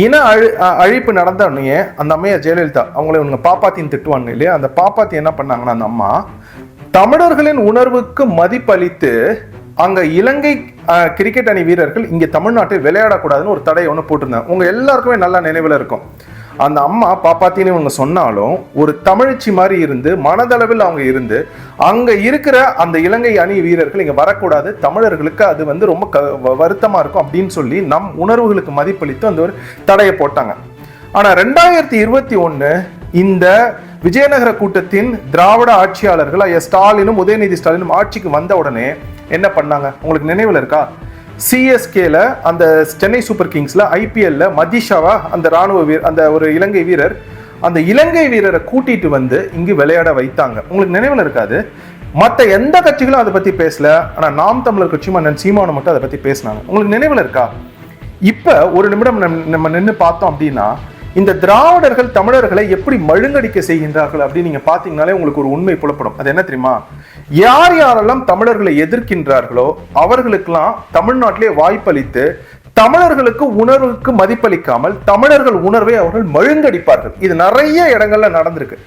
இன அழிப்பு நடந்த உடனே அந்த அம்மையார் ஜெயலலிதா அவங்கள இவங்க பாப்பாத்தின்னு திட்டுவாங்க இல்லையா, அந்த பாப்பாத்தி என்ன பண்ணாங்கன்னா அந்த அம்மா தமிழர்களின் உணர்வுக்கு மதிப்பளித்து அங்க இலங்கை கிரிக்கெட் அணி வீரர்கள் இங்க தமிழ்நாட்டில் விளையாடக்கூடாதுன்னு ஒரு தடை ஒன்று போட்டிருந்தாங்க. உங்க எல்லாருக்குமே நல்லா நினைவில் இருக்கும். அந்த அம்மா பாப்பாத்தின்னு இவங்க சொன்னாலும் ஒரு தமிழ்ச்சி மாதிரி இருந்து மனதளவில் அவங்க இருந்து அங்க இருக்கிற அந்த இலங்கை அணி வீரர்கள் இங்க வரக்கூடாது, தமிழர்களுக்கு அது வந்து ரொம்ப வருத்தமா இருக்கும் அப்படின்னு சொல்லி நம் உணர்வுகளுக்கு மதிப்பளித்து அந்த ஒரு தடையை போட்டாங்க. ஆனா 2021 இந்த விஜயநகர கூட்டத்தின் திராவிட ஆட்சியாளர்கள் ஸ்டாலினும் உதயநிதி ஸ்டாலினும் ஆட்சிக்கு வந்த உடனே என்ன பண்ணாங்க உங்களுக்கு நினைவில் இருக்கா? சிஎஸ்கேல அந்த சென்னை சூப்பர் கிங்ஸ்ல ஐபிஎல்ல மதிஷாவா அந்த ராணுவ அந்த ஒரு இலங்கை வீரர் அந்த இலங்கை வீரரை கூட்டிட்டு வந்து இங்கு விளையாட வைத்தாங்க. உங்களுக்கு நினைவில் இருக்காது. மற்ற எந்த கட்சிகளும் அதை பத்தி பேசல. ஆனா நாம் தமிழர் கட்சி மன்னன் சீமானு மட்டும் அதை பத்தி பேசினாங்க. உங்களுக்கு நினைவில் இருக்கா? இப்ப ஒரு நிமிடம் நம்ம நின்று பார்த்தோம் அப்படின்னா இந்த திராவிடர்கள் தமிழர்களை எப்படி மழுங்கடிக்க செய்கின்றார்கள் அப்படின்னு நீங்க பாத்தீங்கன்னாலே உங்களுக்கு ஒரு உண்மை புலப்படும். அது என்ன தெரியுமா? யார் யாரெல்லாம் தமிழர்களை எதிர்க்கின்றார்களோ அவர்களுக்கெல்லாம் தமிழ்நாட்டிலே வாய்ப்பளித்து தமிழர்களுக்கு உணர்வுக்கு மதிப்பளிக்காமல் தமிழர்கள் உணர்வை அவர்கள் மழுங்கடிப்பார்கள். இது நிறைய இடங்கள்ல நடந்திருக்கு.